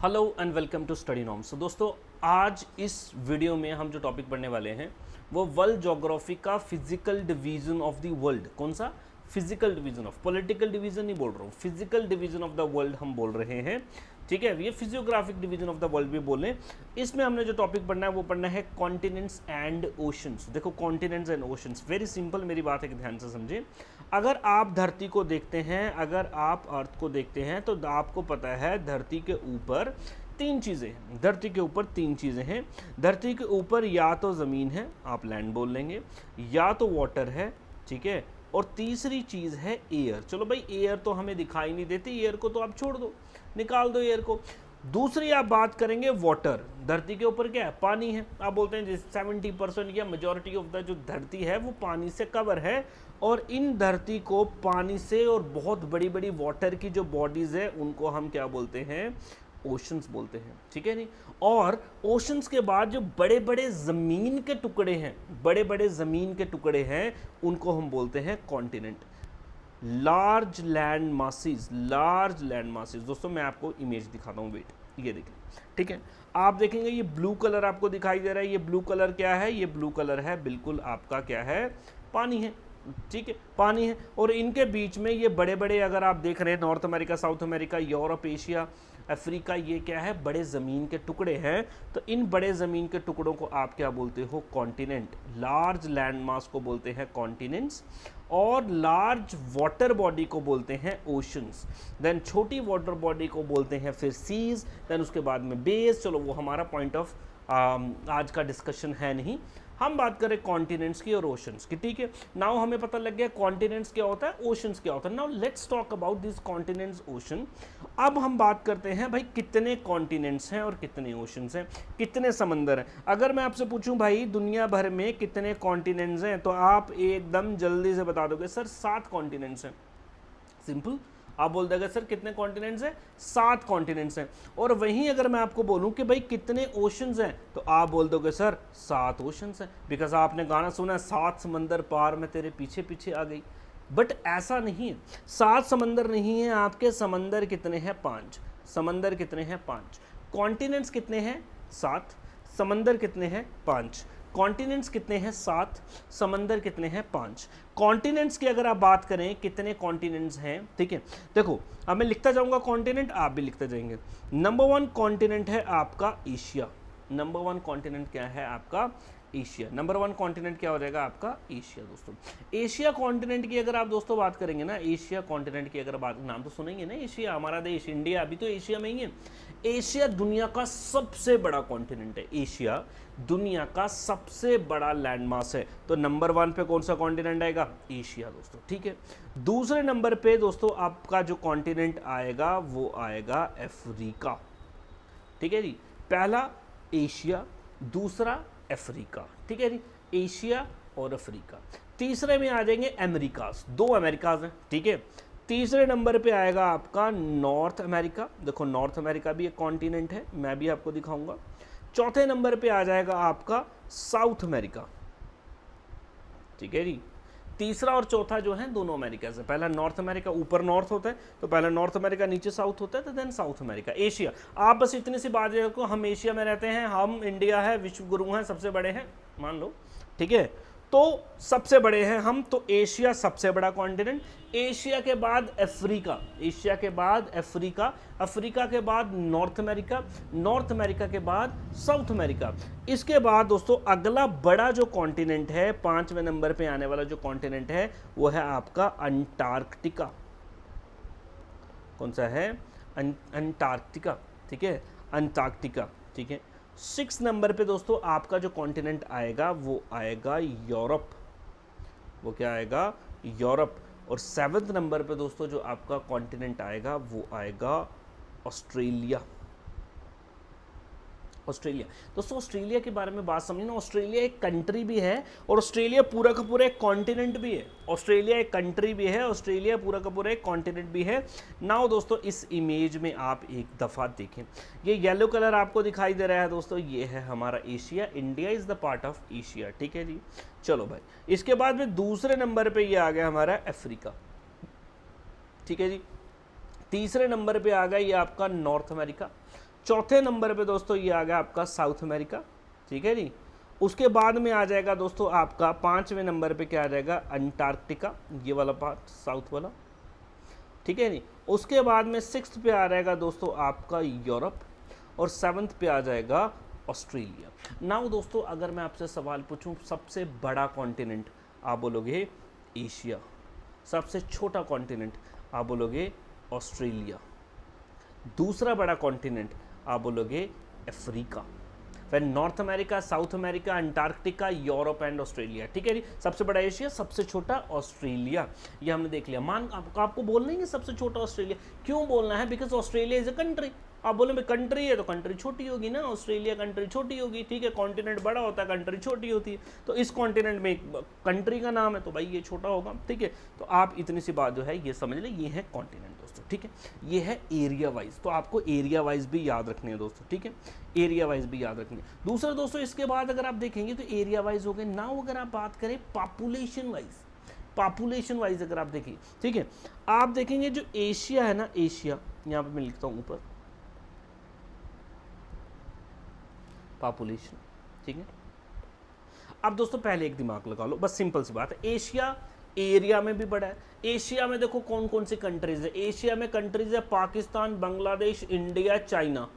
Hello and welcome to study norms. तो दोस्तों आज इस वीडियो में हम जो टॉपिक पढ़ने वाले हैं वो वर्ल्ड ज्योग्राफी का physical division of the world. कौन सा? Physical division of, political division नहीं बोल रहा हूँ, physical division of the world हम बोल रहे हैं। ठीक है, ये physiographic division of the world भी बोलें। इसमें हमने जो टॉपिक पढ़ना है वो पढ़ना है कॉन्टिनेंट्स एंड ओशंस। देखो continents and oceans very simple, मेरी बात है कि ध्यान से समझें। अगर आप धरती को देखते हैं, अगर आप अर्थ को देखते हैं तो आपको पता है धरती के ऊपर तीन चीज़ें हैं। धरती के ऊपर तीन चीज़ें हैं। धरती के ऊपर या तो ज़मीन है, आप लैंड बोल लेंगे, या तो वाटर है, ठीक है, और तीसरी चीज़ है एयर। चलो भाई एयर तो हमें दिखाई नहीं देती, एयर को तो आप छोड़ दो, निकाल दो एयर को। दूसरी आप बात करेंगे वाटर। धरती के ऊपर क्या है? पानी है। आप बोलते हैं जिस 70% या मेजॉरिटी ऑफ द जो धरती है वो पानी से कवर है, और इन धरती को पानी से और बहुत बड़ी बड़ी वाटर की जो बॉडीज़ है उनको हम क्या बोलते हैं? ओशंस बोलते हैं। ठीक है नहीं? और ओशंस के बाद जो बड़े बड़े ज़मीन के टुकड़े हैं, बड़े बड़े ज़मीन के टुकड़े हैं, उनको हम बोलते हैं continent. Large land masses, large land masses. दोस्तों मैं आपको इमेज दिखाता हूँ, वेट, ये देखिए, ठीक है। आप देखेंगे ये ब्लू कलर आपको दिखाई दे रहा है। ये ब्लू कलर क्या है? ये ब्लू कलर है बिल्कुल आपका क्या है? पानी है। ठीक है, पानी है। और इनके बीच में ये बड़े बड़े, अगर आप देख रहे हैं, north America, South America, Europe, Asia, Africa, ये क्या है? बड़े ज़मीन के टुकड़े हैं। तो इन बड़े ज़मीन के टुकड़ों को आप क्या बोलते हो? कॉन्टिनेंट। लार्ज लैंड मास को बोलते हैं कॉन्टिनेंट्स, और लार्ज वाटर बॉडी को बोलते हैं ओशंस। देन छोटी वाटर बॉडी को बोलते हैं फिर सीज, देन उसके बाद में बेस। चलो वो हमारा पॉइंट ऑफ आज का डिस्कशन है नहीं, हम बात करें कॉन्टिनेंट्स की और ओशंस की। ठीक है, नाउ हमें पता लग गया कॉन्टिनेंट्स क्या होता है, ओशंस क्या होता है। Now let's talk about this continents, ocean. अब हम बात करते हैं भाई कितने कॉन्टिनेंट्स हैं और कितने ओशंस हैं, कितने समंदर हैं। अगर मैं आपसे पूछूं भाई दुनिया भर में कितने कॉन्टिनेंट्स हैं, तो आप एकदम जल्दी से बता दोगे सर 7 कॉन्टिनेंट्स हैं। सिंपल, आप बोल देंगे सर कितने कॉन्टिनेंट्स हैं? 7 कॉन्टिनेंट्स हैं। और वहीं अगर मैं आपको बोलूं कि भाई कितने ओशंस हैं, तो आप बोल दोगे सर 7 ओशंस हैं, बिकॉज आपने गाना सुना है 7 समंदर पार मैं तेरे पीछे पीछे आ गई। बट ऐसा नहीं है, 7 समंदर नहीं है आपके। समंदर कितने हैं? 5। समंदर कितने हैं? 5। कॉन्टिनेंट्स कितने हैं? 7। समंदर कितने हैं? 5। कॉन्टिनेंट्स कितने हैं? 7। समंदर कितने हैं? 5। कॉन्टिनेंट्स की अगर आप बात करें कितने कॉन्टिनेंट्स हैं, ठीक है, देखो अब मैं लिखता जाऊंगा कॉन्टिनेंट, आप भी लिखते जाएंगे। नंबर 1 कॉन्टिनेंट है आपका एशिया। नंबर 1 कॉन्टिनेंट क्या है आपका? एशिया। नंबर 1 कॉन्टिनेंट क्या हो जाएगा आपका? एशिया। दोस्तों एशिया कॉन्टिनेंट की अगर आप दोस्तों बात करेंगे ना, एशिया कॉन्टिनेंट की अगर बात, नाम तो सुनेंगे ना, एशिया हमारा देश इंडिया अभी तो एशिया में ही है। एशिया दुनिया का सबसे बड़ा कॉन्टिनेंट है। एशिया दुनिया का सबसे बड़ा लैंडमास है। तो नंबर 1 पे कौन सा कॉन्टिनेंट आएगा? एशिया दोस्तों। ठीक है, दूसरे नंबर पे दोस्तों आपका जो कॉन्टिनेंट आएगा वो आएगा अफ्रीका। ठीक है जी, पहला एशिया, दूसरा अफ्रीका। ठीक है जी, एशिया और अफ्रीका। तीसरे में आ जाएंगे अमेरिकास, 2 अमेरिकाज हैं। ठीक है, तीसरे नंबर पे आएगा आपका नॉर्थ अमेरिका। देखो नॉर्थ अमेरिका भी एक कॉन्टिनेंट है, मैं भी आपको दिखाऊंगा। चौथे नंबर पे आ जाएगा आपका साउथ अमेरिका। ठीक है जी, तीसरा और चौथा जो है दोनों अमेरिका से। पहला नॉर्थ अमेरिका, ऊपर नॉर्थ होता है तो पहला नॉर्थ अमेरिका, नीचे साउथ होता है, तो देन साउथ अमेरिका। एशिया, आप बस इतनी सी बात देखो, हम एशिया में रहते हैं, हम इंडिया है, विश्व गुरु हैं, सबसे बड़े हैं मान लो। ठीक है, तो सबसे बड़े हैं हम, तो एशिया सबसे बड़ा कॉन्टिनेंट। एशिया के बाद अफ्रीका, एशिया के बाद अफ्रीका, अफ्रीका के बाद नॉर्थ अमेरिका, नॉर्थ अमेरिका के बाद साउथ अमेरिका। इसके बाद दोस्तों अगला बड़ा जो कॉन्टिनेंट है, 5वें नंबर पे आने वाला जो कॉन्टिनेंट है वो है आपका अंटार्कटिका। कौन सा है? अंटार्कटिका। ठीक है, अंटार्कटिका। ठीक है, 6 नंबर पे दोस्तों आपका जो कॉन्टिनेंट आएगा वो आएगा यूरोप। वो क्या आएगा? यूरोप। और 7वें नंबर पे दोस्तों जो आपका कॉन्टिनेंट आएगा वो आएगा ऑस्ट्रेलिया। ऑस्ट्रेलिया दोस्तों, ऑस्ट्रेलिया के बारे में बात समझना, ऑस्ट्रेलिया एक कंट्री भी है और ऑस्ट्रेलिया पूरा का पूरा एक कॉन्टिनेंट भी है। ऑस्ट्रेलिया एक कंट्री भी है, ऑस्ट्रेलिया पूरा का पूरा एक कॉन्टिनेंट भी है। नाउ दोस्तों इस इमेज में आप एक दफ़ा देखें, ये येलो कलर आपको दिखाई दे रहा है दोस्तों, ये है हमारा Asia. India is the part of Asia. ठीक है जी, चलो भाई, इसके बाद में दूसरे नंबर पर ये आ गया हमारा अफ्रीका। ठीक है जी, तीसरे नंबर पे आ गया ये आपका नॉर्थ अमेरिका, चौथे नंबर पे दोस्तों ये आ गया आपका साउथ अमेरिका, ठीक है जी। उसके बाद में आ जाएगा दोस्तों आपका 5वें नंबर पे क्या आ जाएगा, अंटार्कटिका, ये वाला पार्ट साउथ वाला, ठीक है नी। उसके बाद में 6th पे आ जाएगा दोस्तों आपका यूरोप, और 7th पे आ जाएगा ऑस्ट्रेलिया। नाउ दोस्तों अगर मैं आपसे सवाल पूछूं सबसे बड़ा कॉन्टिनेंट, आप बोलोगे एशिया, सबसे छोटा कॉन्टिनेंट आप बोलोगे ऑस्ट्रेलिया, दूसरा बड़ा कॉन्टिनेंट आप बोलोगे अफ्रीका, फिर north America, South America, Antarctica, Europe and Australia, ठीक है जी। सबसे बड़ा एशिया, सबसे छोटा ऑस्ट्रेलिया, ये हमने देख लिया। आपको बोलना ही है सबसे छोटा ऑस्ट्रेलिया, क्यों बोलना है, because Australia is a country. आप बोले भाई कंट्री है तो कंट्री छोटी होगी ना, ऑस्ट्रेलिया कंट्री छोटी होगी, ठीक है। कॉन्टिनेंट बड़ा होता है, कंट्री छोटी होती है, तो इस कॉन्टिनेंट में कंट्री का नाम है तो भाई ये छोटा होगा, ठीक है। तो आप इतनी सी बात जो है ये समझ लें, ये है कॉन्टिनेंट दोस्तों, ठीक है। ये है एरिया वाइज, तो आपको एरिया वाइज भी याद रखने हैं दोस्तों, ठीक है, एरिया वाइज भी याद रखने। दूसरा दोस्तों इसके बाद अगर आप देखेंगे तो एरिया वाइज हो गए। नाउ अगर आप बात करें पॉपुलेशन वाइज, पॉपुलेशन वाइज अगर आप देखिए, ठीक है, आप देखेंगे जो एशिया है ना, एशिया यहाँ पे मैं लिखता हूँ ऊपर पॉपुलेशन, ठीक है। अब दोस्तों पहले एक दिमाग लगा लो, बस सिंपल सी बात है, एशिया एरिया में भी बड़ा है। एशिया में देखो कौन कौन सी कंट्रीज है, एशिया में कंट्रीज है Pakistan, Bangladesh, India, China.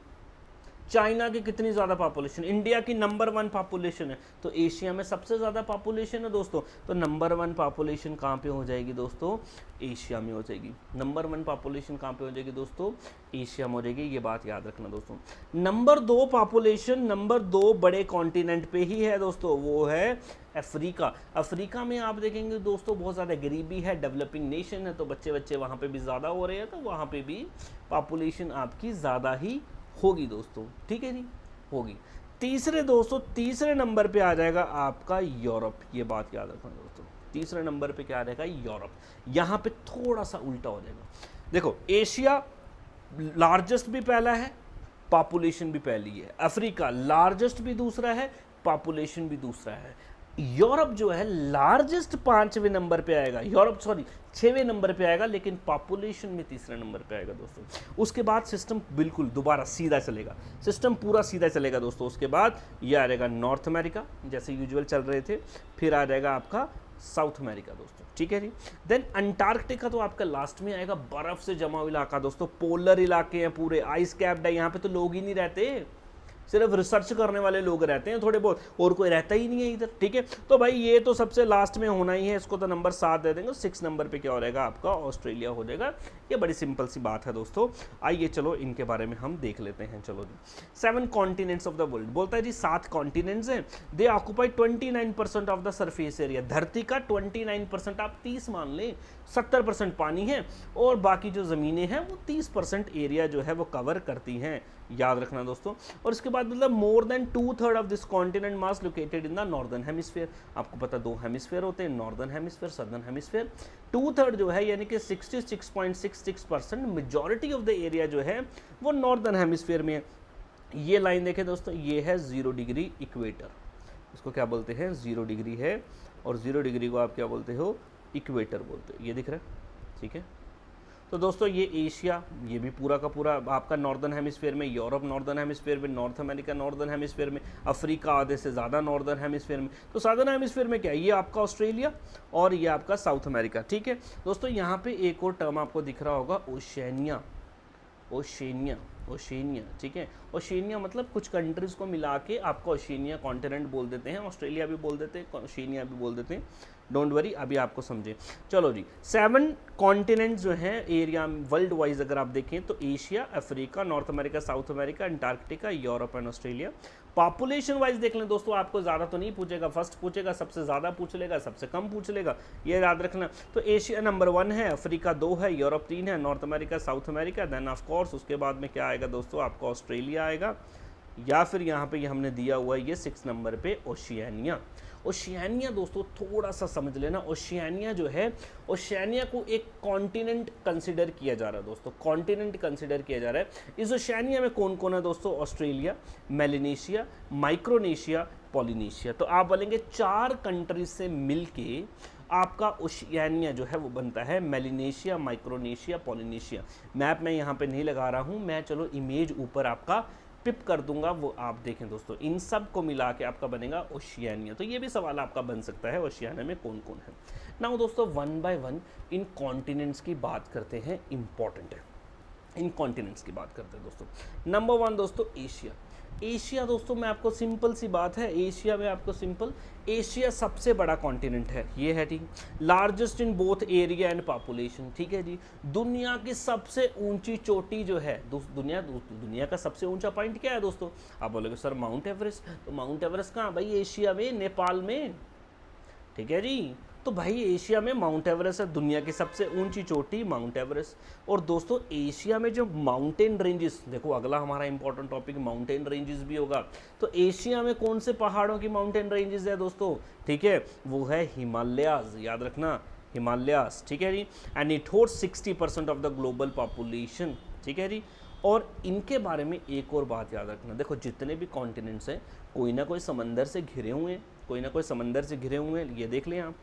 China की कितनी ज़्यादा पॉपुलेशन, इंडिया की नंबर 1 पॉपुलेशन है, तो एशिया में सबसे ज़्यादा पॉपुलेशन है दोस्तों। तो नंबर 1 पॉपुलेशन कहाँ पे हो जाएगी दोस्तों, एशिया में हो जाएगी। नंबर 1 पॉपुलेशन कहाँ पे हो जाएगी दोस्तों, एशिया में हो जाएगी, ये बात याद रखना दोस्तों। नंबर 2 पॉपुलेशन, नंबर 2 बड़े कॉन्टिनेंट पे ही है दोस्तों, वो है अफ्रीका। अफ्रीका में आप देखेंगे दोस्तों बहुत ज़्यादा गरीबी है, डेवलपिंग नेशन है, तो बच्चे वहाँ पे भी ज़्यादा हो रहे हैं, तो वहाँ पे भी पॉपुलेशन आपकी ज़्यादा ही होगी दोस्तों, ठीक है जी, होगी। तीसरे नंबर पे आ जाएगा आपका यूरोप, ये बात याद रखना दोस्तों। तीसरे नंबर पे क्या आ जाएगा, यूरोप। यहाँ पे थोड़ा सा उल्टा हो जाएगा, देखो एशिया लार्जेस्ट भी पहला है, पॉपुलेशन भी पहली है। अफ्रीका लार्जेस्ट भी दूसरा है, पॉपुलेशन भी दूसरा है। यूरोप जो है लार्जेस्ट 5वें नंबर पे आएगा, यूरोप 6वें नंबर पे आएगा, लेकिन पॉपुलेशन में तीसरे नंबर पे आएगा दोस्तों। उसके बाद सिस्टम बिल्कुल दोबारा सीधा चलेगा, सिस्टम पूरा सीधा चलेगा दोस्तों। उसके बाद ये आ जाएगा नॉर्थ अमेरिका, जैसे यूजुअल चल रहे थे, फिर आ जाएगा आपका साउथ अमेरिका दोस्तों, ठीक है जी। देन अंटार्कटिका तो आपका लास्ट में आएगा, बर्फ से जमा हुआ इलाका दोस्तों, पोलर इलाके हैं पूरे, आइस कैप्ड है, यहाँ पे तो लोग ही नहीं रहते, सिर्फ रिसर्च करने वाले लोग रहते हैं थोड़े बहुत, और कोई रहता ही नहीं है इधर, ठीक है। तो भाई ये तो सबसे लास्ट में होना ही है, इसको तो नंबर 7 दे देंगे। 6 नंबर पे क्या हो जाएगा आपका, ऑस्ट्रेलिया हो जाएगा। ये बड़ी सिंपल सी बात है दोस्तों। आइए चलो इनके बारे में हम देख लेते हैं। चलो जी, 7 कॉन्टिनेंट्स ऑफ द वर्ल्ड, बोलता है जी 7 कॉन्टिनेंट्स हैं, दे occupy 29% of the surface area. धरती का 29%, आप 30 मान लें, 70% पानी है, और बाकी जो ज़मीनें हैं वो 30% एरिया जो है वो कवर करती हैं, याद रखना दोस्तों। और इसके बाद मतलब more than 2/3 of this continent mass located in the northern hemisphere. आपको पता 2 हेमिस्फीयर होते हैं, नॉर्दर्न हेमिस्फीयर, सदर्न हेमिस्फीयर। 2/3 जो है यानी कि 66.66% मेजॉरिटी ऑफ द एरिया जो है वो नॉर्दर्न हेमिस्फीयर में है। ये लाइन देखें दोस्तों, ये है 0 डिग्री इक्वेटर, इसको क्या बोलते हैं, 0 डिग्री है, और 0 डिग्री को आप क्या बोलते हो, इक्वेटर बोलते हो। ये दिख रहा है, ठीक है। तो दोस्तों ये एशिया, ये भी पूरा का पूरा आपका नॉर्दर्न हेमिस्फीयर में, यूरोप नॉर्दर्न हेमिस्फीयर में, नॉर्थ अमेरिका नॉर्दर्न हेमिस्फीयर में, अफ्रीका आधे से ज़्यादा नॉर्दर्न हेमिस्फीयर में। तो सदर्न हेमिस्फीयर में क्या है, ये आपका ऑस्ट्रेलिया और ये आपका साउथ अमेरिका, ठीक है दोस्तों। यहाँ पे एक और टर्म आपको दिख रहा होगा, ओशेनिया, ओशेनिया, ओशेनिया, ठीक है। ओशेनिया मतलब कुछ कंट्रीज़ को मिला के आपका ओशेनिया कॉन्टिनेंट बोल देते हैं, ऑस्ट्रेलिया भी बोल देते हैं, ओशेनिया भी बोल देते हैं, डोंट वरी, अभी आपको समझे। चलो जी, 7 कॉन्टिनेंट जो हैं एरिया वर्ल्ड वाइज अगर आप देखें तो Asia, Africa, north America, South America, Antarctica, Europe and Australia. Population wise देख लें दोस्तों, आपको ज़्यादा तो नहीं पूछेगा, फर्स्ट पूछेगा, सबसे ज़्यादा पूछ लेगा, सबसे कम पूछ लेगा, ये याद रखना। तो एशिया नंबर 1 है, अफ्रीका 2 है, यूरोप 3 है, North America, South America, then of course उसके बाद में क्या आएगा दोस्तों, आपका ऑस्ट्रेलिया आएगा, या फिर यहाँ पे ये हमने दिया हुआ है ये 6 नंबर पे ओशियानिया। ओशियानिया दोस्तों थोड़ा सा समझ लेना, ओशियानिया जो है, ओशियानिया को एक कॉन्टिनेंट कंसिडर किया जा रहा है दोस्तों, कॉन्टिनेंट कंसिडर किया जा रहा है। इस ओशियानिया में कौन कौन है दोस्तों, ऑस्ट्रेलिया, मेलानेशिया, माइक्रोनेशिया, पॉलिनेशिया। तो आप बोलेंगे 4 कंट्रीज से मिलके आपका ओशियानिया जो है वो बनता है मेलिनेशिया, माइक्रोनेशिया, पॉलिनेशिया। मैप मैं यहाँ पे नहीं लगा रहा हूँ, मैं चलो इमेज ऊपर आपका पिप कर दूंगा, वो आप देखें दोस्तों। इन सब को मिला के आपका बनेगा ओशियानिया। तो ये भी सवाल आपका बन सकता है ओशियानिया में कौन कौन है। नाउ दोस्तों one by one in continents की बात करते हैं, इंपॉर्टेंट है, इन कॉन्टिनेंट्स की बात करते हैं दोस्तों। नंबर वन दोस्तों एशिया। एशिया दोस्तों मैं आपको सिंपल सी बात है, एशिया में आपको सिंपल, एशिया सबसे बड़ा कॉन्टिनेंट है, ये है ठीक। Largest in both area and population, ठीक है जी। दुनिया की सबसे ऊंची चोटी जो है, दुनिया का सबसे ऊंचा पॉइंट क्या है दोस्तों? आप बोलोगे सर माउंट एवरेस्ट। तो माउंट एवरेस्ट कहाँ भाई? एशिया में, नेपाल में, ठीक है जी। तो भाई एशिया में माउंट एवरेस्ट है, दुनिया की सबसे ऊंची चोटी माउंट एवरेस्ट। और दोस्तों एशिया में जो माउंटेन रेंजेस, देखो अगला हमारा इंपॉर्टेंट टॉपिक माउंटेन रेंजेस भी होगा। तो एशिया में कौन से पहाड़ों की माउंटेन रेंजेस है दोस्तों? ठीक है, वो है हिमालयाज, याद रखना हिमालयाज, ठीक है जी। And it holds 60% of the global population, ठीक है जी। और इनके बारे में एक और बात याद रखना, देखो जितने भी कॉन्टिनेंट्स हैं कोई ना कोई समंदर से घिरे हुए हैं, कोई ना कोई समंदर से घिरे हुए हैं, ये देख लें आप,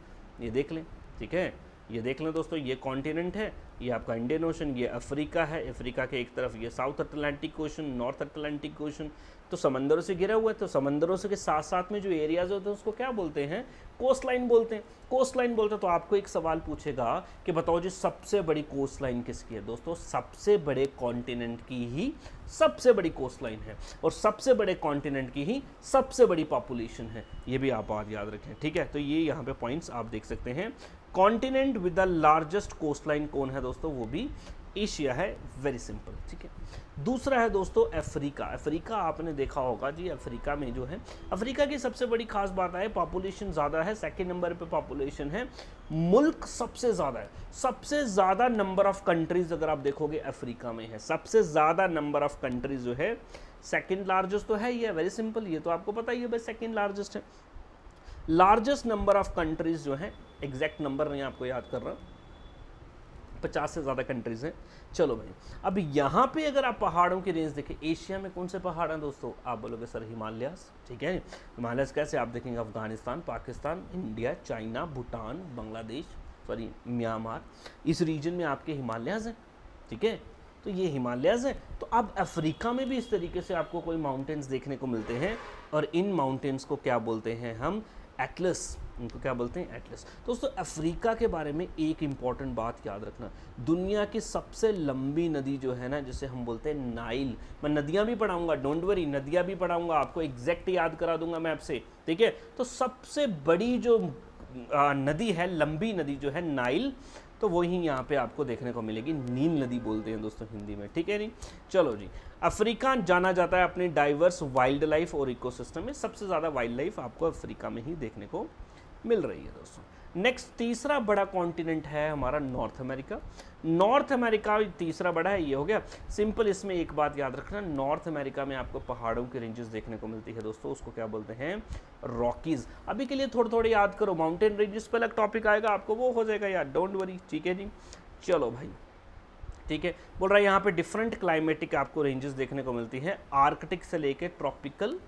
ये देख लें, ठीक है, ये देख लें दोस्तों। ये कॉन्टिनेंट है, ये आपका इंडियन ओशन, ये अफ्रीका है, अफ्रीका के एक तरफ ये south Atlantic ocean, north Atlantic ocean, तो समंदरों से घिरा हुआ है। तो समंदरों से के साथ साथ में जो एरियाज होते हैं उसको क्या बोलते हैं? कोस्ट लाइन बोलते हैं, कोस्ट लाइन बोलते हैं। तो आपको एक सवाल पूछेगा कि बताओ जी सबसे बड़ी कोस्ट लाइन किसकी है? दोस्तों सबसे बड़े कॉन्टिनेंट की ही सबसे बड़ी कोस्ट लाइन है, और सबसे बड़े कॉन्टिनेंट की ही सबसे बड़ी पॉपुलेशन है, ये भी आप बात याद रखें, ठीक है। तो ये यहाँ पे पॉइंट्स आप देख सकते हैं। Continent with the largest coastline कौन है दोस्तों? वो भी एशिया है, वेरी सिंपल, ठीक है। दूसरा है दोस्तों अफ्रीका। अफ्रीका आपने देखा होगा जी, अफ्रीका में जो है, अफ्रीका की सबसे बड़ी खास बात है पॉपुलेशन ज़्यादा है, सेकंड नंबर पे पॉपुलेशन है, मुल्क सबसे ज़्यादा है, सबसे ज़्यादा नंबर ऑफ कंट्रीज अगर आप देखोगे अफ्रीका में है, सबसे ज़्यादा नंबर ऑफ कंट्रीज जो है, सेकंड लार्जेस्ट तो है, ये वेरी सिंपल, ये तो आपको पता ही है भाई सेकंड लार्जेस्ट है। लार्जेस्ट नंबर ऑफ कंट्रीज जो है, एग्जैक्ट नंबर नहीं आपको याद कर रहा, 50 से ज़्यादा कंट्रीज़ हैं। चलो भाई, अब यहाँ पे अगर आप पहाड़ों की रेंज देखें, एशिया में कौन से पहाड़ हैं दोस्तों? आप बोलोगे सर हिमालयास, ठीक है। हिमालयास कैसे? आप देखेंगे Afghanistan, Pakistan, India, China, Bhutan, Bangladesh, sorry Myanmar, इस रीजन में आपके हिमालयाज हैं, ठीक है। तो ये हिमालयाज हैं। तो अब अफ्रीका में भी इस तरीके से आपको कोई माउंटेन्स देखने को मिलते हैं, और इन माउंटेन्स को क्या बोलते हैं हम? एटलस, इनको क्या बोलते हैं? एटलस। दोस्तों अफ्रीका के बारे में एक इंपॉर्टेंट बात याद रखना, दुनिया की सबसे लंबी नदी जो है ना, जिसे हम बोलते हैं नाइल, मैं नदियाँ भी पढ़ाऊंगा, डोंट वरी, नदियाँ भी पढ़ाऊंगा, आपको एग्जैक्ट याद करा दूंगा मैं आपसे, ठीक है। तो सबसे बड़ी जो नदी है, लंबी नदी जो है नाइल, तो वही यहाँ पे आपको देखने को मिलेगी, नील नदी बोलते हैं दोस्तों हिंदी में, ठीक है नहीं। चलो जी, अफ्रीका जाना जाता है अपनी डाइवर्स वाइल्ड लाइफ और इकोसिस्टम में, सबसे ज़्यादा वाइल्ड लाइफ आपको अफ्रीका में ही देखने को मिल रही है दोस्तों। नेक्स्ट तीसरा बड़ा कॉन्टिनेंट है हमारा नॉर्थ अमेरिका। नॉर्थ अमेरिका तीसरा बड़ा है, ये हो गया सिंपल। इसमें एक बात याद रखना, नॉर्थ अमेरिका में आपको पहाड़ों की रेंजेस देखने को मिलती है दोस्तों, उसको क्या बोलते हैं? रॉकीज। अभी के लिए थोड़े थोड़े याद करो, माउंटेन रेंजेस पे अलग टॉपिक आएगा आपको, वो हो जाएगा यार, डोंट वरी, ठीक है जी। चलो भाई, ठीक है, बोल रहा है यहाँ पे डिफरेंट क्लाइमेटिक आपको रेंजेस देखने को मिलती हैं, आर्कटिक से लेके ट्रॉपिकल।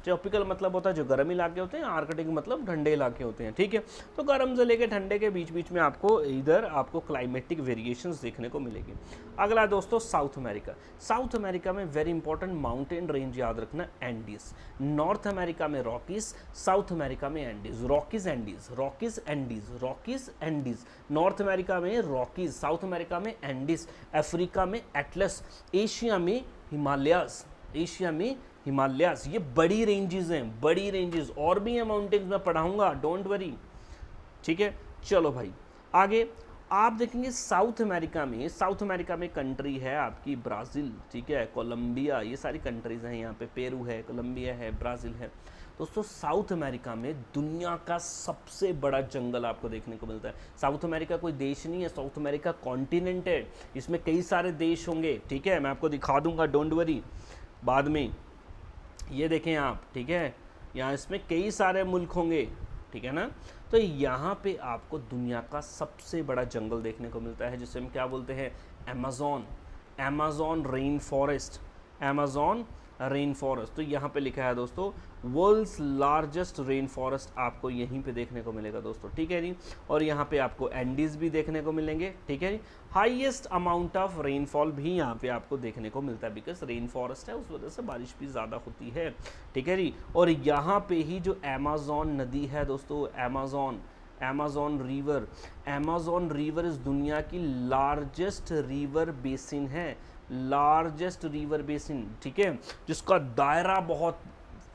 ट्रॉपिकल मतलब होता है जो गर्म इलाके होते हैं, आर्कटिक मतलब ठंडे इलाके होते हैं, ठीक है। तो गर्म से लेके ठंडे के बीच बीच में आपको इधर आपको क्लाइमेटिक वेरिएशंस देखने को मिलेगी। अगला दोस्तों साउथ अमेरिका। साउथ अमेरिका में वेरी इंपॉर्टेंट माउंटेन रेंज याद रखना, एंडीज। नॉर्थ अमेरिका में रॉकीज, साउथ अमेरिका में Andes. Rockies Andes, Rockies Andes, Rockies Andes. North America में रॉकीज, साउथ अमेरिका में एंडीज, अफ्रीका में एटलस, एशिया में हिमालयाज, एशिया में हिमालयास। ये बड़ी रेंजेस हैं, बड़ी रेंजेस, और भी हैं माउंटेन्स, मैं पढ़ाऊंगा, डोंट वरी, ठीक है। चलो भाई आगे आप देखेंगे साउथ अमेरिका में, साउथ अमेरिका में कंट्री है आपकी ब्राज़ील, ठीक है, कोलंबिया, ये सारी कंट्रीज हैं यहाँ पे, पेरू है, कोलंबिया है, ब्राज़ील है। दोस्तों साउथ अमेरिका में दुनिया का सबसे बड़ा जंगल आपको देखने को मिलता है। साउथ अमेरिका कोई देश नहीं है, साउथ अमेरिका कॉन्टिनेंट है, इसमें कई सारे देश होंगे, ठीक है, मैं आपको दिखा दूंगा, डोंट वरी, बाद में। ये देखें आप, ठीक है, यहाँ इसमें कई सारे मुल्क होंगे, ठीक है ना। तो यहाँ पे आपको दुनिया का सबसे बड़ा जंगल देखने को मिलता है, जिसे हम क्या बोलते हैं? Amazon, Amazon rain forest, Amazon rain forest, तो यहाँ पे लिखा है दोस्तों वर्ल्ड्स लार्जेस्ट रेन फॉरेस्ट आपको यहीं पे देखने को मिलेगा दोस्तों, ठीक है जी। और यहाँ पे आपको एंडीज भी देखने को मिलेंगे, ठीक है जी। हाईएस्ट अमाउंट ऑफ रेनफॉल भी यहाँ पे आपको देखने को मिलता है, बिकॉज रेन फॉरेस्ट है उस वजह से बारिश भी ज़्यादा होती है, ठीक है जी। और यहाँ पे ही जो अमेज़न नदी है दोस्तों, अमेज़न रिवर इस दुनिया की लार्जेस्ट रिवर बेसिन है, लार्जेस्ट रिवर बेसिन, ठीक है, जिसका दायरा बहुत,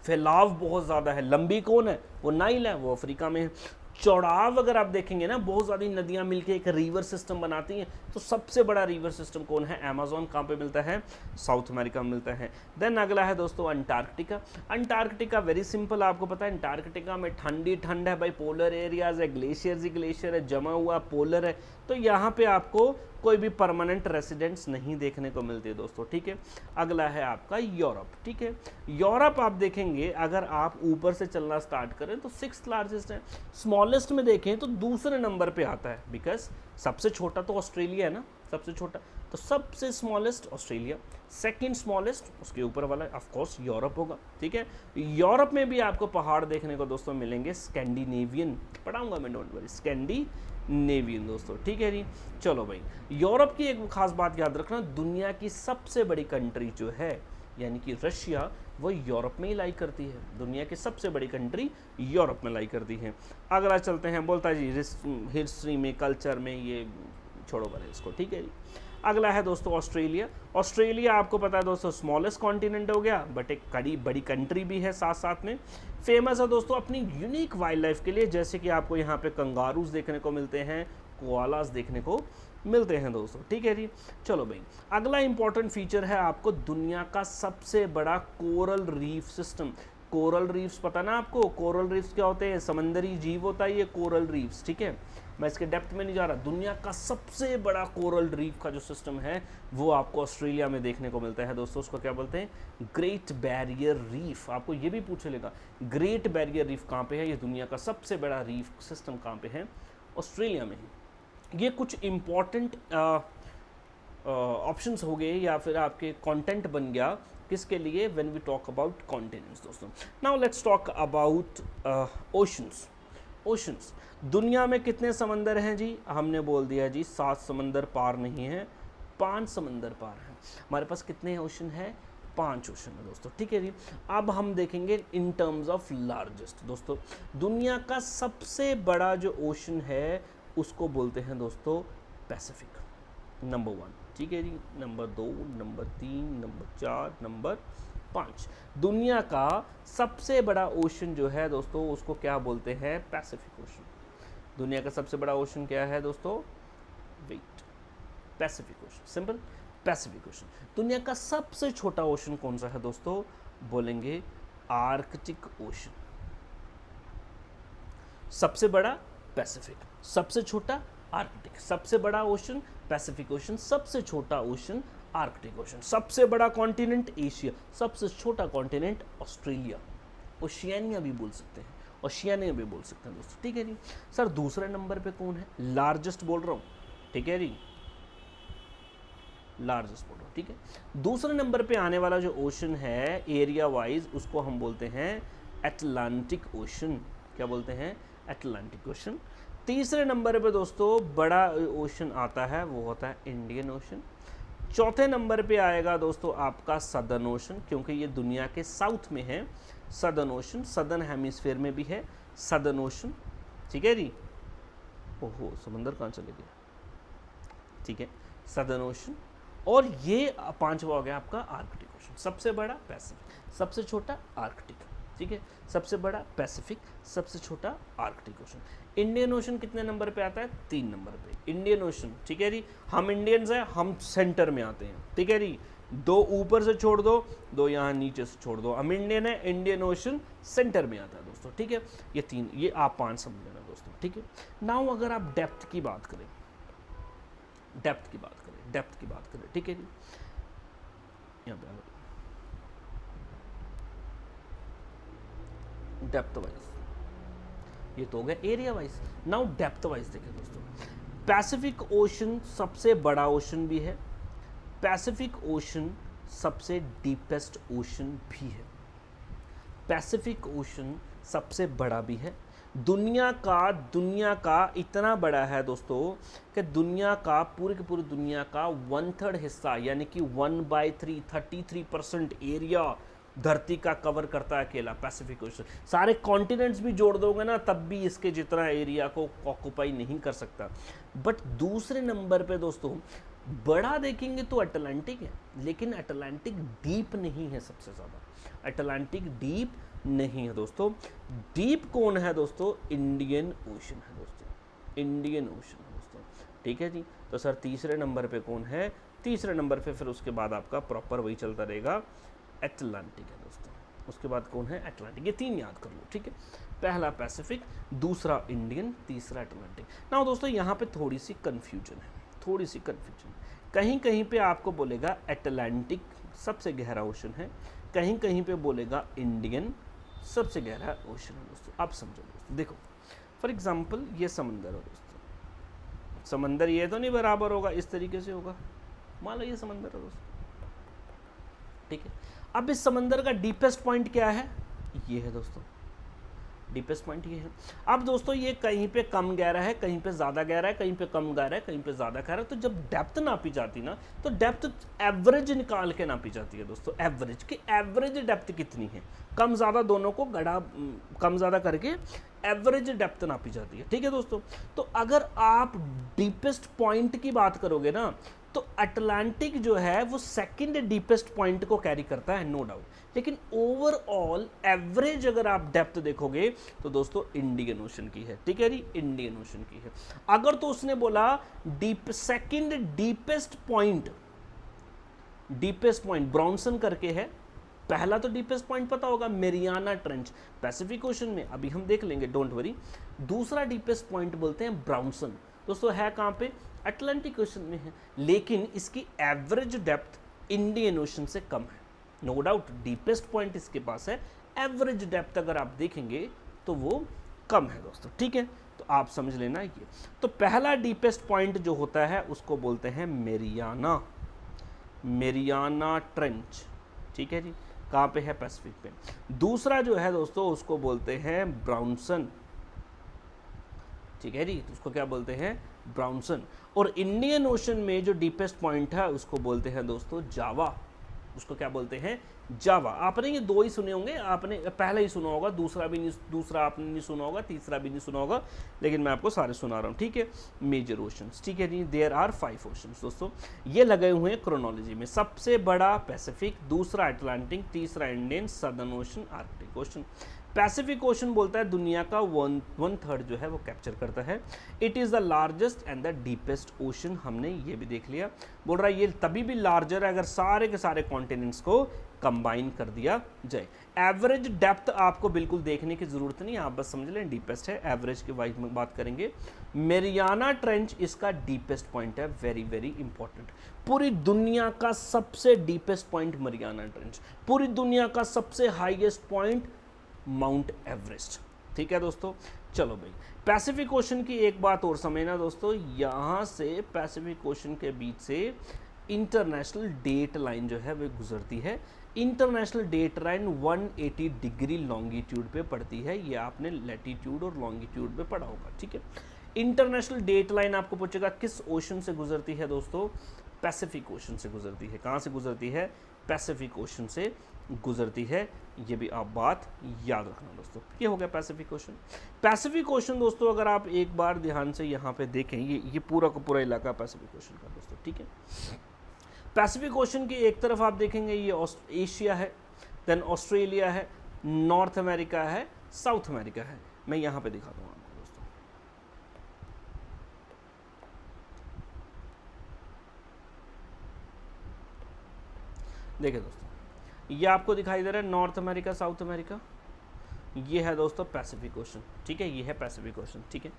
फैलाव बहुत ज़्यादा है। लंबी कौन है? वो नाइल है, वो अफ्रीका में है। चौड़ाव अगर आप देखेंगे ना, बहुत सारी नदियां मिलकर एक रिवर सिस्टम बनाती हैं, तो सबसे बड़ा रिवर सिस्टम कौन है? अमेज़न। कहाँ पे मिलता है? साउथ अमेरिका में मिलता है। देन अगला है दोस्तों अंटार्कटिका। अंटार्कटिका वेरी सिंपल, आपको पता है अंटार्कटिका में ठंडी ठंड है भाई, पोलर एरियाज है, ग्लेशियर्स ही ग्लेशियर है, जमा हुआ पोलर है, तो यहाँ पे आपको कोई भी परमानेंट रेसिडेंट्स नहीं देखने को मिलती है दोस्तों, ठीक है। अगला है आपका यूरोप, ठीक है। यूरोप आप देखेंगे अगर आप ऊपर से चलना स्टार्ट करें तो 6th लार्जेस्ट है। स्मॉलेस्ट में देखें तो दूसरे नंबर पे आता है, बिकॉज सबसे छोटा तो ऑस्ट्रेलिया है ना, सबसे छोटा, तो सबसे स्मॉलेस्ट ऑस्ट्रेलिया, सेकंड स्मॉलेस्ट उसके ऊपर वाला ऑफ कोर्स यूरोप होगा, ठीक है। यूरोप में भी आपको पहाड़ देखने को दोस्तों मिलेंगे, स्कैंडिनेवियन, पढ़ाऊंगा मैं, डोंट वरी, स्कैंडिनेवियन दोस्तों, ठीक है जी। चलो भाई, यूरोप की एक खास बात याद रखना, दुनिया की सबसे बड़ी कंट्री जो है यानी कि रशिया, वो यूरोप में ही लाई करती है। दुनिया की सबसे बड़ी कंट्री यूरोप में लाई करती है। अगला चलते हैं, बोलता है जी हिस्ट्री में, कल्चर में, ये छोड़ो बने इसको, ठीक है जी। अगला है दोस्तों ऑस्ट्रेलिया। ऑस्ट्रेलिया आपको पता है दोस्तों स्मॉलेस्ट कॉन्टिनेंट हो गया, बट एक बड़ी कंट्री भी है साथ साथ में। फेमस है दोस्तों अपनी यूनिक वाइल्ड लाइफ के लिए, जैसे कि आपको यहाँ पे कंगारूज देखने को मिलते हैं, कोआलास देखने को मिलते हैं दोस्तों, ठीक है जी। चलो भाई, अगला इंपॉर्टेंट फीचर है आपको दुनिया का सबसे बड़ा coral reef system. Coral reefs पता ना आपको? कोरल रीफ्स क्या होते हैं? समंदरी जीव होता है ये कोरल रीफ्स, ठीक है। मैं इसके डेप्थ में नहीं जा रहा। दुनिया का सबसे बड़ा कोरल रीफ का जो सिस्टम है वो आपको ऑस्ट्रेलिया में देखने को मिलता है दोस्तों। उसको क्या बोलते हैं? Great barrier reef. आपको ये भी पूछ लेगा ग्रेट बैरियर रीफ कहाँ पे है, ये दुनिया का सबसे बड़ा रीफ सिस्टम कहाँ पे है? ऑस्ट्रेलिया में है। ये कुछ इम्पॉर्टेंट ऑप्शंस हो गए या फिर आपके कंटेंट बन गया किसके लिए? When we talk about continents दोस्तों। Now let's talk about oceans. Oceans, दुनिया में कितने समंदर हैं जी? हमने बोल दिया जी 7 समंदर पार नहीं है, 5 समंदर पार हैं। हमारे पास कितने ओशन है? 5 ओशन है दोस्तों, ठीक है जी। अब हम देखेंगे इन टर्म्स ऑफ लार्जेस्ट दोस्तों। दुनिया का सबसे बड़ा जो ओशन है उसको बोलते हैं दोस्तों पैसिफिक, नंबर 1, ठीक है जी। Number 2, number 3, number 4, number 5। दुनिया का सबसे बड़ा ओशन जो है दोस्तों उसको क्या बोलते हैं? Pacific Ocean. दुनिया का सबसे बड़ा ओशन क्या है दोस्तों? Wait, Pacific Ocean, simple, Pacific Ocean. दुनिया का सबसे छोटा ओशन कौन सा है दोस्तों? बोलेंगे आर्कटिक ओशन। सबसे बड़ा पैसिफिक, सबसे छोटा आर्कटिक। सबसे बड़ा ओशन पैसिफिक ओशन, सबसे छोटा ओशन आर्कटिक ओशन। सबसे बड़ा कॉन्टिनेंट एशिया, सबसे छोटा कॉन्टिनेंट ऑस्ट्रेलिया। ओशियानिया भी बोल सकते हैं, ओशियानिया भी बोल सकते हैं दोस्तों, ठीक है जी। सर दूसरे नंबर पे कौन है? लार्जेस्ट बोल रहा हूँ, ठीक है जी, लार्जेस्ट बोल रहा हूँ, ठीक है। दूसरे नंबर पे आने वाला जो ओशन है एरिया वाइज उसको हम बोलते हैं अटलांटिक ओशन। क्या बोलते हैं? Atlantic ocean. तीसरे नंबर पे दोस्तों बड़ा ओशन आता है वो होता है इंडियन ओशन। चौथे नंबर पे आएगा दोस्तों आपका सदर्न ओशन, क्योंकि ये दुनिया के साउथ में है। सदर्न ओशन, सदर्न हेमिस्फीयर में भी है सदर्न ओशन, ठीक है जी। ओहो समंदर कहाँ चले गए, ठीक है, सदर्न ओशन। और ये 5वां हो गया आपका आर्कटिक ओशन। सबसे बड़ा पैसिफिक, सबसे छोटा आर्कटिक, ठीक है। सबसे बड़ा पैसिफिक, सबसे छोटा आर्कटिक ओशन। इंडियन ओशन कितने नंबर पे आता है? 3 नंबर पे इंडियन ओशन, ठीक है जी। हम इंडियंस हैं, हम सेंटर में आते हैं, ठीक है जी। 2 ऊपर से छोड़ दो, 2 यहाँ नीचे से छोड़ दो, हम इंडियन है, इंडियन ओशन सेंटर में आता है दोस्तों, ठीक है। ये 3, ये आप 5 समझ लेना दोस्तों, ठीक है। नाउ अगर आप डेप्थ की बात करें, डेप्थ की बात करें, डेप्थ की बात करें, ठीक है जी। यहाँ पे डेप्थ वाइज, ये तो हो गया area wise. Now depth wise देखें दोस्तों। पैसिफिक ओशन सबसे बड़ा ओशन भी है, पैसिफिक ओशन सबसे डीपेस्ट ओशन भी है। पैसिफिक ओशन सबसे बड़ा भी है। दुनिया का इतना बड़ा है दोस्तों कि दुनिया का पूरी की पूरी दुनिया का 1/3 हिस्सा यानी कि 1/3 33% एरिया धरती का कवर करता है अकेला पैसिफिक ओशन। सारे कॉन्टिनेंट्स भी जोड़ दोगे ना तब भी इसके जितना एरिया को ऑक्यूपाई नहीं कर सकता। बट दूसरे नंबर पे दोस्तों बड़ा देखेंगे तो अटलांटिक है, लेकिन अटलांटिक डीप नहीं है। सबसे ज़्यादा अटलांटिक डीप नहीं है दोस्तों। डीप कौन है दोस्तों? इंडियन ओशन है दोस्तों, इंडियन ओशन है दोस्तों। ठीक है जी। तो सर तीसरे नंबर पे कौन है? तीसरे नंबर पे फिर उसके बाद आपका प्रॉपर वही चलता रहेगा, अटलांटिक है दोस्तों। उसके बाद कौन है? अटलांटिक। ये 3 याद कर लो, ठीक है। पहला पैसिफिक, दूसरा इंडियन, तीसरा अटलांटिक। ना दोस्तों यहाँ पे थोड़ी सी कन्फ्यूजन है, थोड़ी सी कन्फ्यूजन। कहीं कहीं पे आपको बोलेगा अटलांटिक सबसे गहरा ओशन है, कहीं कहीं पे बोलेगा इंडियन सबसे गहरा ओशन है दोस्तों। आप समझो दोस्तों, देखो फॉर एग्जांपल ये समंदर है दोस्तों। समंदर ये तो नहीं बराबर होगा, इस तरीके से होगा। मान लो ये समंदर है दोस्तों, ठीक है। अब इस समंदर का डीपेस्ट पॉइंट क्या है? ये है दोस्तों, डीपेस्ट पॉइंट ये है। अब दोस्तों ये कहीं पे कम गहरा है, कहीं पे ज़्यादा गहरा है, कहीं पे कम गहरा है, कहीं पे ज़्यादा गहरा है। तो जब डेप्थ नापी जाती ना तो डेप्थ एवरेज निकाल के नापी जाती है दोस्तों। एवरेज की एवरेज डेप्थ कितनी है, कम ज़्यादा दोनों को गड़ा कम ज़्यादा करके एवरेज डेप्थ नापी जाती है, ठीक है दोस्तों। तो अगर आप डीपेस्ट पॉइंट की बात करोगे ना तो अटलांटिक जो है वो सेकंड डीपेस्ट पॉइंट को कैरी करता है, नो डाउट। लेकिन ओवरऑल एवरेज अगर आप डेप्थ देखोगे तो दोस्तों इंडियन ओशन की है, ठीक है जी, इंडियन ओशन की है। अगर तो उसने बोला सेकंड डीपेस्ट पॉइंट ब्राउनसन करके है, पहला तो डीपेस्ट पॉइंट पता होगा मेरियाना ट्रेंच पैसिफिक ओशन में, अभी हम देख लेंगे, डोंट वरी। दूसरा डीपेस्ट पॉइंट बोलते हैं ब्राउनसन, दोस्तों है कहाँ पे? अटलांटिक ओशन में है, लेकिन इसकी एवरेज डेप्थ इंडियन ओशन से कम है, नो डाउट। डीपेस्ट पॉइंट इसके पास है, एवरेज डेप्थ अगर आप देखेंगे तो वो कम है दोस्तों, ठीक है। तो आप समझ लेना ये। तो पहला डीपेस्ट पॉइंट जो होता है उसको बोलते हैं मेरियाना ट्रेंच, ठीक है जी। कहाँ पे है? पैसिफिक पे। दूसरा जो है दोस्तों उसको बोलते हैं ब्राउनसन, ठीक है जी, तो उसको क्या बोलते हैं? ब्राउनसन। और इंडियन ओशन में जो डीपेस्ट पॉइंट है उसको बोलते हैं दोस्तों जावा, उसको क्या बोलते हैं? जावा। आपने ये 2 ही सुने होंगे, आपने पहला ही सुना होगा, दूसरा आपने नहीं सुना होगा, तीसरा भी नहीं सुना होगा, लेकिन मैं आपको सारे सुना रहा हूँ, ठीक है। मेजर ओशंस, ठीक है जी, देयर आर 5 ओशंस दोस्तों, ये लगे हुए हैं क्रोनोलॉजी में। सबसे बड़ा पैसिफिक, दूसरा अटलांटिक, तीसरा Indian, southern ocean, Arctic ocean. Pacific ocean बोलता है दुनिया का 1/3 जो है वो कैप्चर करता है। It is the largest and the deepest ocean, हमने ये भी देख लिया। बोल रहा है ये तभी भी लार्जर है अगर सारे के सारे कॉन्टिनेंट्स को कंबाइन कर दिया जाए। एवरेज डेप्थ आपको बिल्कुल देखने की ज़रूरत नहीं, आप बस समझ लें डीपेस्ट है, एवरेज की वाइज में बात करेंगे। मेरियाना ट्रेंच इसका डीपेस्ट पॉइंट है, वेरी वेरी इंपॉर्टेंट। पूरी दुनिया का सबसे डीपेस्ट पॉइंट मेरियाना ट्रेंच, पूरी दुनिया का सबसे हाईएस्ट पॉइंट माउंट एवरेस्ट, ठीक है दोस्तों। चलो भाई, पैसिफिक ओशन की एक बात और समझना दोस्तों, यहाँ से पैसिफिक ओशन के बीच से इंटरनेशनल डेट लाइन जो है वो गुजरती है। International Date Line 180 degree longitude पे पड़ती है, ये आपने लैटिट्यूड और लॉन्गिट्यूड पे पढ़ा होगा, ठीक है। इंटरनेशनल डेट लाइन आपको पूछेगा किस ओशन से गुजरती है दोस्तों? पैसिफिक ओशन से गुजरती है। कहाँ से गुजरती है? पैसिफिक ओशन से गुजरती है, ये भी आप बात याद रखना दोस्तों। ये हो गया पैसिफिक ओशन। पैसिफिक ओशन दोस्तों अगर आप एक बार ध्यान से यहाँ पे देखें, ये पूरा का पूरा इलाका पैसिफिक ओशन का दोस्तों, ठीक है। पैसिफिक ओशन की एक तरफ आप देखेंगे ये एशिया है, देन ऑस्ट्रेलिया है, नॉर्थ अमेरिका है, साउथ अमेरिका है। मैं यहाँ पे दिखाता हूँ आपको दोस्तों, देखिए दोस्तों ये आपको दिखाई दे रहा है नॉर्थ अमेरिका, साउथ अमेरिका, ये है दोस्तों पैसिफिक ओशन, ठीक है। ये है पैसिफिक ओशन, ठीक है,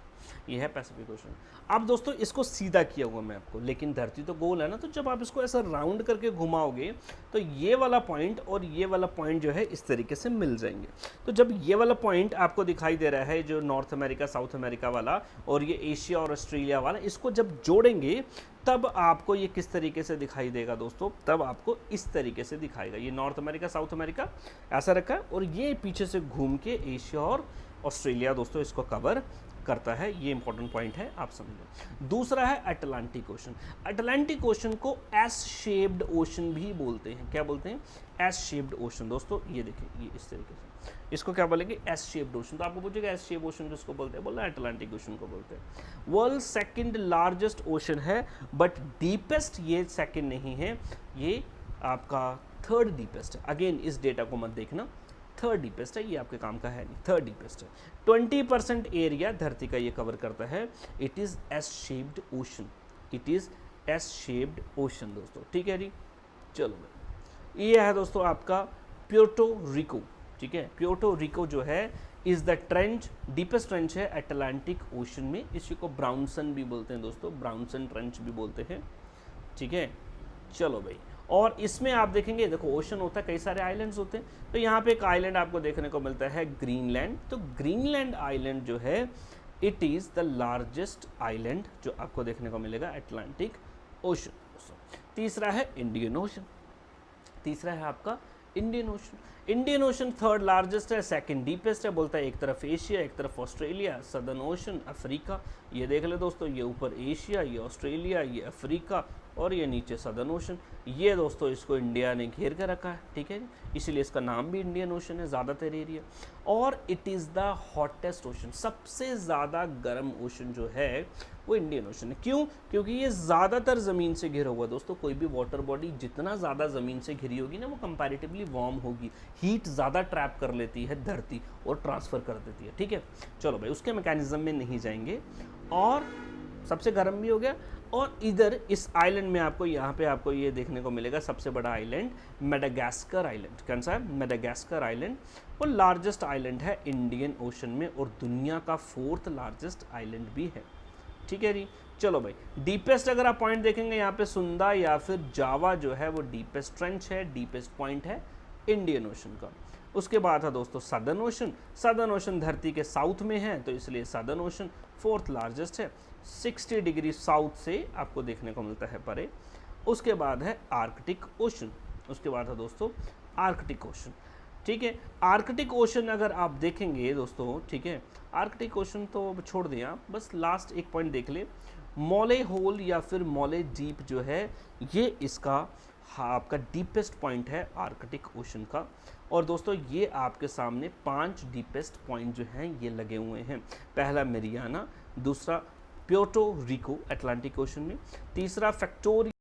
ये है पैसिफिक ओशन। अब दोस्तों इसको सीधा किया हुआ मैं आपको, लेकिन धरती तो गोल है ना, तो जब आप इसको ऐसा राउंड करके घुमाओगे तो ये वाला पॉइंट और ये वाला पॉइंट जो है इस तरीके से मिल जाएंगे। तो जब ये वाला पॉइंट आपको दिखाई दे रहा है जो नॉर्थ अमेरिका साउथ अमेरिका वाला और ये एशिया और ऑस्ट्रेलिया वाला, इसको जब जोड़ेंगे तब आपको ये किस तरीके से दिखाई देगा दोस्तों, तब आपको इस तरीके से दिखाएगा। ये नॉर्थ अमेरिका, साउथ अमेरिका ऐसा रखा है, और ये पीछे से घूम के एशिया और ऑस्ट्रेलिया दोस्तों इसको कवर करता है। ये इंपॉर्टेंट पॉइंट है, आप समझो। दूसरा है अटलांटिक ओशन। अटलांटिक ओशन को एस शेप्ड ओशन भी बोलते हैं। क्या बोलते हैं? S shaped ocean. दोस्तों ये देखिए, ये इस तरीके से, इसको क्या बोलेंगे? S shaped ocean. तो आपको पूछेगा एस शेप ओशन किसको बोलते हैं, बोलना अटलांटिक ओशन को बोलते हैं। वर्ल्ड सेकंड लार्जेस्ट ओशन है, बट डीपेस्ट ये सेकंड नहीं है, ये आपका थर्ड डीपेस्ट है। अगेन इस डेटा को मत देखना, थर्ड डीपेस्ट है, ये आपके काम का है नहीं, थर्ड डीपेस्ट है। 20% एरिया धरती का ये कवर करता है। It is S shaped ocean, it is S shaped ocean दोस्तों, ठीक है जी। चलो भाई, ये है दोस्तों आपका प्यूर्टो रिको, ठीक है। प्यूर्टो रिको जो है is the trench, deepest trench है अटलांटिक ओशन में। इसी को ब्राउनसन भी बोलते हैं दोस्तों, ब्राउनसन ट्रेंच भी बोलते हैं, ठीक है। चलो भाई, और इसमें आप देखेंगे, देखो ओशन होता है, कई सारे आइलैंड्स होते हैं, तो यहाँ पे एक आइलैंड आपको देखने को मिलता है ग्रीनलैंड। तो ग्रीनलैंड आइलैंड जो है it is the largest island जो आपको देखने को मिलेगा अटलांटिक ओशन। तीसरा है इंडियन ओशन, तीसरा है आपका Indian ocean. Indian ocean third largest है, सेकंड डीपेस्ट है, बोलता है एक तरफ एशिया, एक तरफ ऑस्ट्रेलिया, सदर्न ओशन अफ्रीका। ये देख ले दोस्तों, ये ऊपर एशिया, ये ऑस्ट्रेलिया, ये अफ्रीका, और ये नीचे सदर्न ओशन। ये दोस्तों इसको इंडिया ने घेर कर रखा है, ठीक है, इसीलिए इसका नाम भी इंडियन ओशन है, ज़्यादातर एरिया। और it is the hottest ocean, सबसे ज़्यादा गर्म ओशन जो है वो इंडियन ओशन है। क्यों? क्योंकि ये ज़्यादातर ज़मीन से घिरा हुआ। दोस्तों कोई भी वाटर बॉडी जितना ज़्यादा ज़मीन से घिरी होगी ना, वो कंपैरेटिवली वार्म होगी, हीट ज़्यादा ट्रैप कर लेती है धरती और ट्रांसफ़र कर देती है, ठीक है। चलो भाई, उसके मैकेनिज्म में नहीं जाएंगे। और सबसे गर्म भी हो गया। और इधर इस आइलैंड में आपको, यहाँ पे आपको ये देखने को मिलेगा सबसे बड़ा आइलैंड मेडागास्कर आइलैंड। कौन सा है? Madagascar island. वो लार्जेस्ट आइलैंड है इंडियन ओशन में, और दुनिया का फोर्थ लार्जेस्ट आइलैंड भी है, ठीक है जी। चलो भाई, डीपेस्ट अगर आप पॉइंट देखेंगे यहाँ पे सुंदा या फिर जावा जो है वो डीपेस्ट ट्रेंच है, डीपेस्ट पॉइंट है इंडियन ओशन का। उसके बाद है दोस्तों सदर्न ओशन। सदर्न ओशन धरती के साउथ में है, तो इसलिए सदर्न ओशन फोर्थ लार्जेस्ट है, 60 डिग्री साउथ से आपको देखने को मिलता है परे। उसके बाद है आर्कटिक ओशन। उसके बाद है दोस्तों आर्कटिक ओशन, ठीक है। आर्कटिक ओशन अगर आप देखेंगे दोस्तों, ठीक है, आर्कटिक ओशन तो छोड़ दें आप, बस लास्ट एक पॉइंट देख ले। मॉले होल या फिर मॉले डीप जो है, ये इसका आपका डीपेस्ट पॉइंट है आर्कटिक ओशन का। और दोस्तों ये आपके सामने 5 डीपेस्ट पॉइंट जो हैं ये लगे हुए हैं। पहला मेरियाना, दूसरा प्यूर्टो रिको अटलांटिक ओशन में, तीसरा फैक्टोरिया